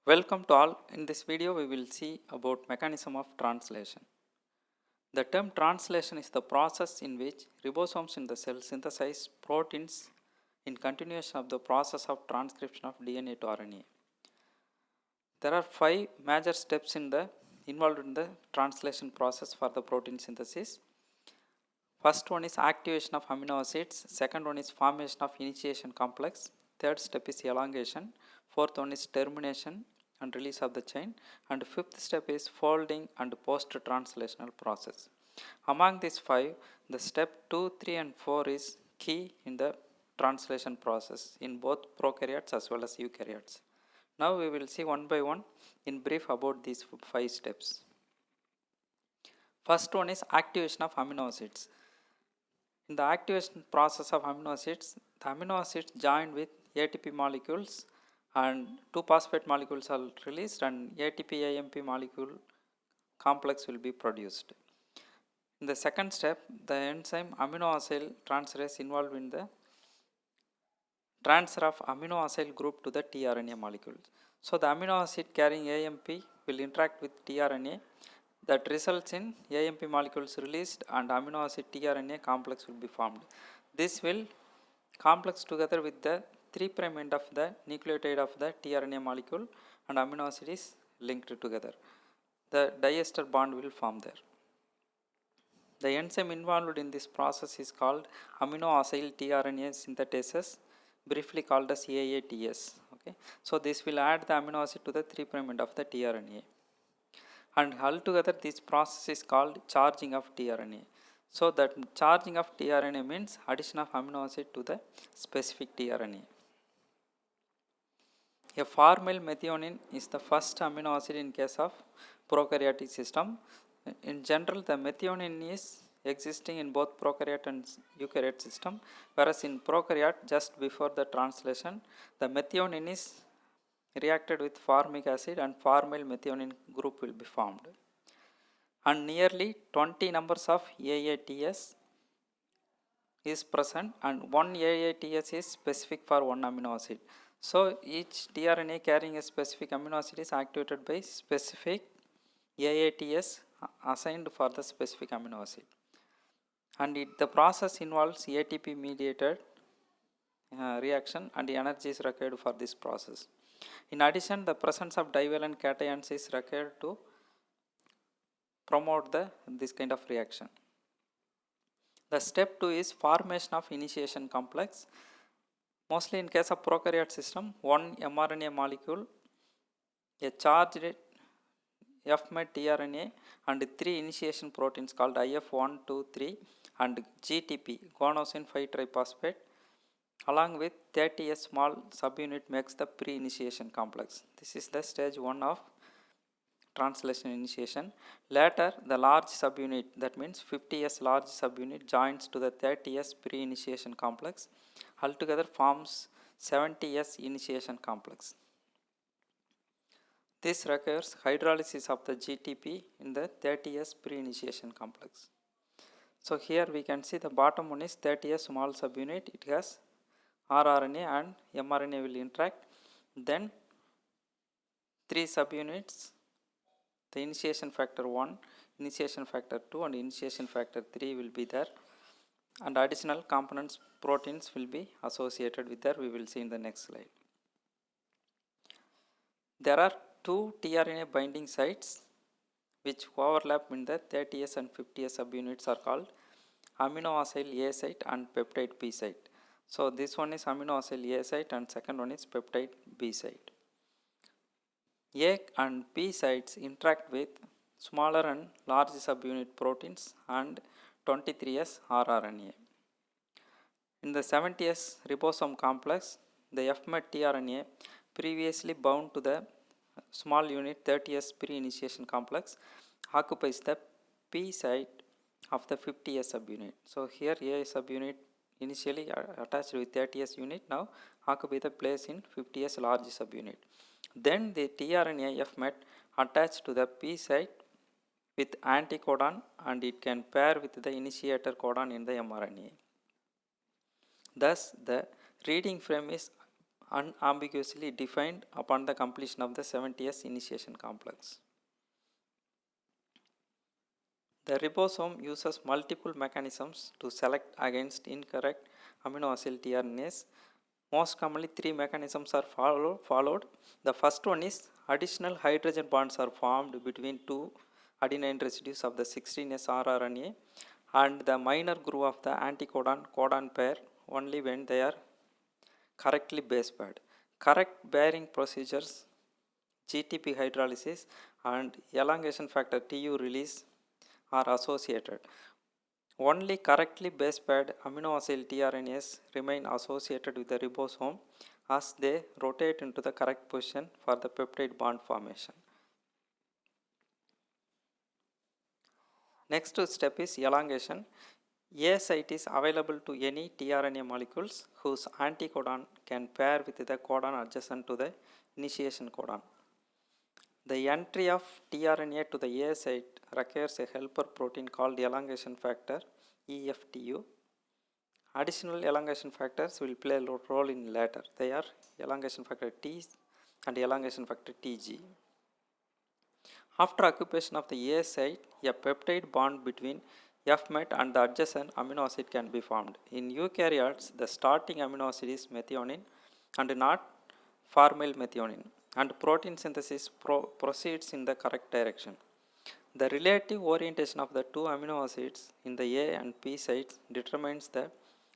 Welcome to all. In this video we will see about mechanism of translation. The term translation is the process in which ribosomes in the cell synthesize proteins in continuation of the process of transcription of DNA to RNA. There are 5 major steps involved in the translation process for the protein synthesis. First one is activation of amino acids, second one is formation of initiation complex, third step is elongation, fourth one is termination and release of the chain, and fifth step is folding and post-translational process. Among these 5, the step 2, 3 and 4 is key in the translation process in both prokaryotes as well as eukaryotes. Now we will see one by one in brief about these 5 steps. First one is activation of amino acids. In the activation process of amino acids, the amino acids join with ATP molecules and 2-phosphate molecules are released and ATP-AMP molecule complex will be produced. In the second step, the enzyme aminoacyl transferase involved in the transfer of aminoacyl group to the tRNA molecules. So the amino acid carrying AMP will interact with tRNA that results in AMP molecules released and amino acid tRNA complex will be formed. This will complex together with the 3' end of the nucleotide of the tRNA molecule and amino acid is linked together. The diester bond will form there. The enzyme involved in this process is called aminoacyl tRNA synthetases, briefly called as AATS. Okay. So this will add the amino acid to the 3' end of the tRNA. And altogether this process is called charging of tRNA. So that charging of tRNA means addition of amino acid to the specific tRNA. A formyl methionine is the first amino acid in case of prokaryotic system. In general, the methionine is existing in both prokaryote and eukaryote system, whereas in prokaryote just before the translation, the methionine is reacted with formic acid and formyl methionine group will be formed. And nearly 20 numbers of AATS is present and one AATS is specific for one amino acid. So each tRNA carrying a specific amino acid is activated by specific AATS assigned for the specific amino acid. And the process involves ATP mediated reaction and energy is required for this process. In addition, the presence of divalent cations is required to promote this kind of reaction. The step 2 is formation of initiation complex. Mostly in case of prokaryote system, one mRNA molecule, a charged F-met tRNA and 3 initiation proteins called IF1, 2, 3 and GTP, guanosine 5-triphosphate, along with 30S small subunit makes the pre-initiation complex. This is the stage 1 of translation initiation. Later, the large subunit, that means 50S large subunit joins to the 30S pre-initiation complex. Altogether forms 70S initiation complex. This requires hydrolysis of the GTP in the 30S pre-initiation complex. So here we can see the bottom one is 30S small subunit. It has rRNA and mRNA will interact. Then 3 subunits, the initiation factor 1, initiation factor 2 and initiation factor 3 will be there, and additional components proteins will be associated with there. We will see in the next slide. There are 2 tRNA binding sites which overlap in the 30S and 50S subunits are called aminoacyl A site and peptide B site. So this one is aminoacyl A site and second one is peptide B site. A and B sites interact with smaller and large subunit proteins and 23S rRNA. In the 70S ribosome complex, the F-met tRNA previously bound to the small unit 30S pre-initiation complex occupies the P site of the 50S subunit. So here A subunit initially attached with 30S unit now occupy the place in 50S large subunit. Then the tRNA F-met attached to the P site with anticodon and it can pair with the initiator codon in the mRNA. Thus, the reading frame is unambiguously defined upon the completion of the 70S initiation complex. The ribosome uses multiple mechanisms to select against incorrect amino acyl tRNAs. Most commonly, three mechanisms are followed. The first one is additional hydrogen bonds are formed between two adenine residues of the 16S rRNA and the minor groove of the anticodon codon pair only when they are correctly base paired. Correct bearing procedures, GTP hydrolysis and elongation factor TU release are associated. Only correctly base paired amino acyl tRNAs remain associated with the ribosome as they rotate into the correct position for the peptide bond formation. Next step is elongation. A site is available to any tRNA molecules whose anticodon can pair with the codon adjacent to the initiation codon. The entry of tRNA to the A site requires a helper protein called elongation factor EFTU. Additional elongation factors will play a role in later. They are elongation factor T and elongation factor TG. After occupation of the A site, a peptide bond between FMET and the adjacent amino acid can be formed. In eukaryotes, the starting amino acid is methionine and not formyl methionine, and protein synthesis proceeds in the correct direction. The relative orientation of the two amino acids in the A and P sites determines the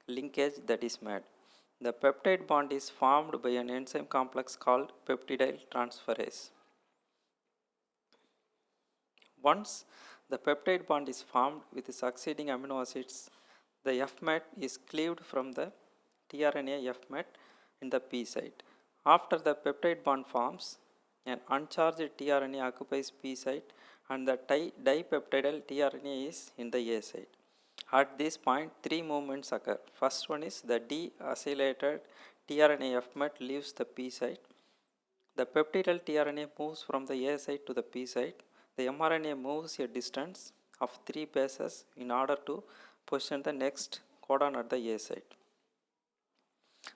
linkage that is made. The peptide bond is formed by an enzyme complex called peptidyl transferase. Once the peptide bond is formed with the succeeding amino acids, the FMET is cleaved from the tRNA FMET in the P site. After the peptide bond forms, an uncharged tRNA occupies P site and the dipeptidyl tRNA is in the A site. At this point, three movements occur. First one is the deacylated tRNA FMET leaves the P site. The peptidyl tRNA moves from the A site to the P site. The mRNA moves a distance of 3 bases in order to position the next codon at the A site.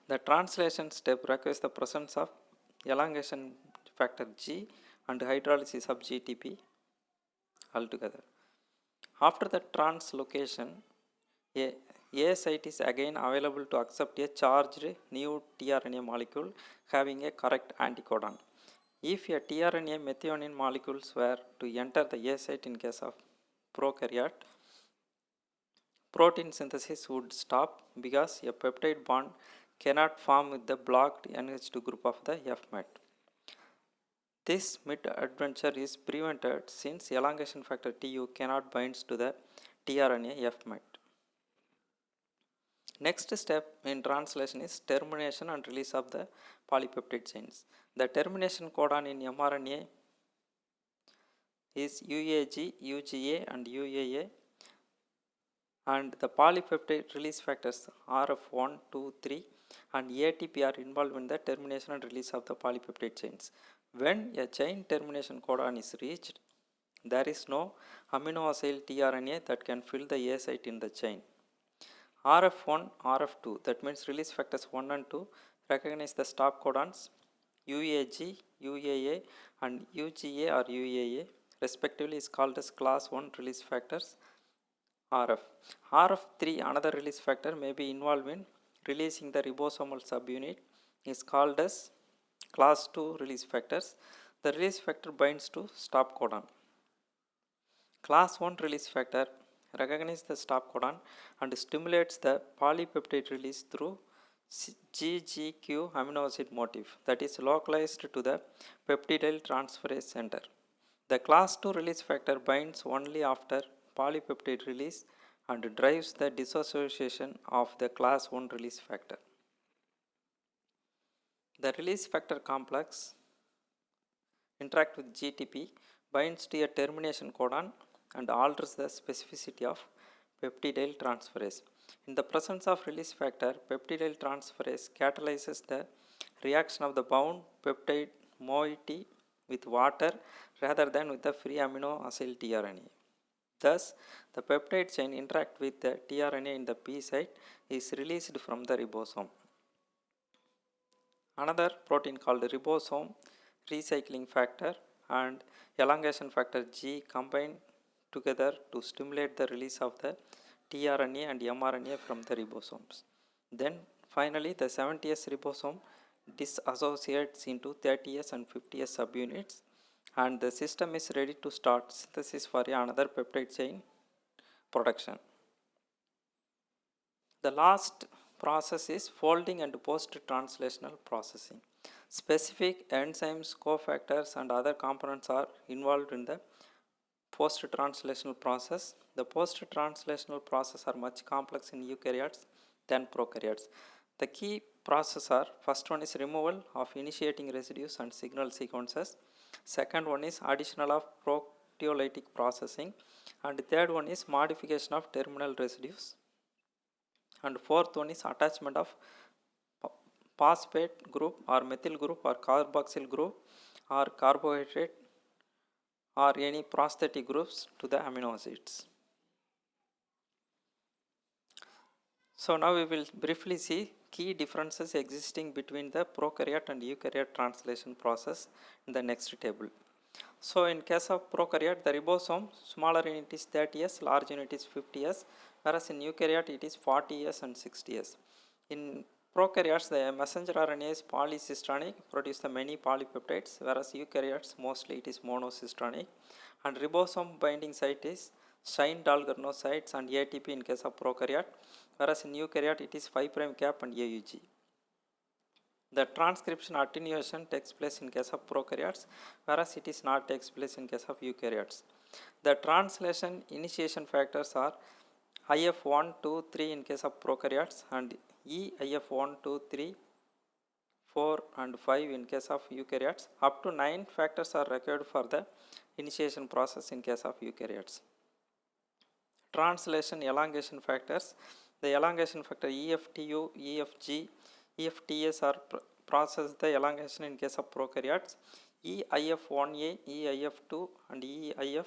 The translation step requires the presence of elongation factor G and hydrolysis of GTP altogether. After the translocation, A site is again available to accept a charged new tRNA molecule having a correct anticodon. If a tRNA methionine molecules were to enter the A site in case of prokaryote, protein synthesis would stop because a peptide bond cannot form with the blocked NH2 group of the FMET. This mid-adventure is prevented since elongation factor TU cannot bind to the tRNA FMET. Next step in translation is termination and release of the polypeptide chains. The termination codon in mRNA is UAG, UGA and UAA, and the polypeptide release factors RF1, 2, 3 and ATP are involved in the termination and release of the polypeptide chains. When a chain termination codon is reached, there is no amino acyl tRNA that can fill the A site in the chain. RF1, RF2, that means release factors 1 and 2 recognize the stop codons UAG, UAA and UGA or UAA respectively is called as class 1 release factors RF. RF3, another release factor, may be involved in releasing the ribosomal subunit is called as class 2 release factors. The release factor binds to stop codon. Class 1 release factor recognizes the stop codon and stimulates the polypeptide release through GGQ amino acid motif that is localized to the peptidyl transferase center. The class 2 release factor binds only after polypeptide release and drives the dissociation of the class 1 release factor. The release factor complex interact with GTP, binds to a termination codon and alters the specificity of peptidyl transferase. In the presence of release factor, peptidyl transferase catalyzes the reaction of the bound peptide moiety with water rather than with the free amino acyl tRNA. Thus, the peptide chain interact with the tRNA in the P site is released from the ribosome. another protein called ribosome recycling factor and elongation factor G combine together to stimulate the release of the tRNA and mRNA from the ribosomes. Then finally the 70S ribosome disassociates into 30S and 50S subunits, and the system is ready to start synthesis for another peptide chain production. The last process is folding and post-translational processing. Specific enzymes, cofactors and other components are involved in the post-translational process. The post-translational process are much complex in eukaryotes than prokaryotes. The key processes are: first one is removal of initiating residues and signal sequences. Second one is additional of proteolytic processing, and third one is modification of terminal residues, and fourth one is attachment of phosphate group or methyl group or carboxyl group or carbohydrate or any prosthetic groups to the amino acids. So now we will briefly see key differences existing between the prokaryote and eukaryote translation process in the next table. So in case of prokaryote, the ribosome, smaller unit is 30S, large unit is 50S, whereas in eukaryote it is 40S and 60S. In prokaryotes, the messenger RNA is polycistronic, produce the many polypeptides, whereas eukaryotes mostly it is monocistronic, and ribosome binding site is Shine-Dalgarno sites and ATP in case of prokaryote, whereas in eukaryote it is 5' cap and AUG. The transcription attenuation takes place in case of prokaryotes, whereas it is not takes place in case of eukaryotes. The translation initiation factors are IF1, 2, 3 in case of prokaryotes, and EIF1, 2, 3, 4 and 5 in case of eukaryotes. Up to 9 factors are required for the initiation process in case of eukaryotes. Translation elongation factors. The elongation factor EFTU, EFG, EFTS are process the elongation in case of prokaryotes. EIF1A, EIF2 and EIF1B.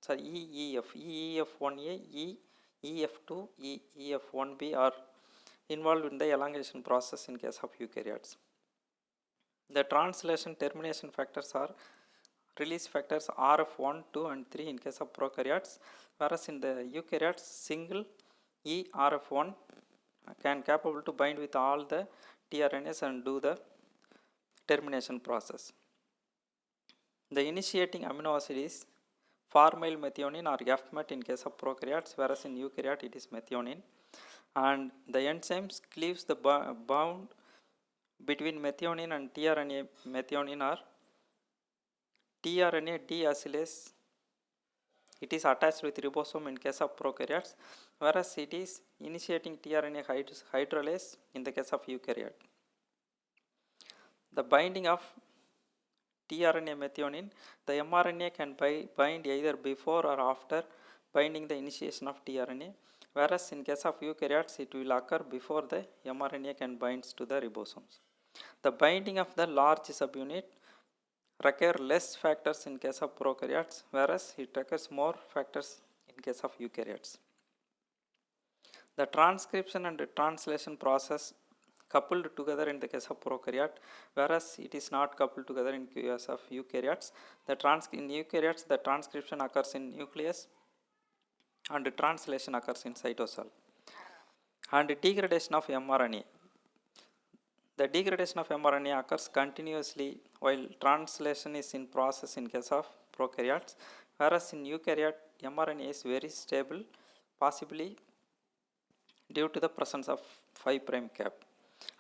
So EEF1A, EEF2, EEF1B are involved in the elongation process in case of eukaryotes. The translation termination factors are release factors RF1, 2 and 3 in case of prokaryotes, whereas in the eukaryotes single ERF1 can capable to bind with all the tRNAs and do the termination process. The initiating amino acid is formyl methionine or FMET in case of prokaryotes, whereas in eukaryote it is methionine, and the enzymes cleaves the bound between methionine and tRNA methionine or tRNA deacylase. It is attached with ribosome in case of prokaryotes, whereas it is initiating tRNA hydrolase in the case of eukaryote. The binding of tRNA methionine, the mRNA can bind either before or after binding the initiation of tRNA, whereas in case of eukaryotes it will occur before the mRNA can bind to the ribosomes. The binding of the large subunit require less factors in case of prokaryotes, whereas it requires more factors in case of eukaryotes. The transcription and the translation process coupled together in the case of prokaryote, whereas it is not coupled together in case of eukaryotes. In eukaryotes, the transcription occurs in nucleus and the translation occurs in cytosol. And degradation of mRNA. The degradation of mRNA occurs continuously while translation is in process in case of prokaryotes, whereas in eukaryote mRNA is very stable, possibly due to the presence of 5' cap.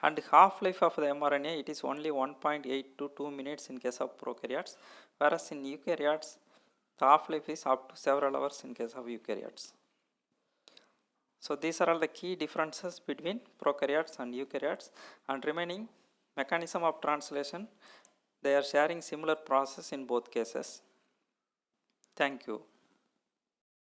And half-life of the mRNA, it is only 1.8 to 2 minutes in case of prokaryotes, whereas in eukaryotes the half-life is up to several hours in case of eukaryotes. So these are all the key differences between prokaryotes and eukaryotes, and remaining mechanism of translation, they are sharing similar process in both cases. Thank you.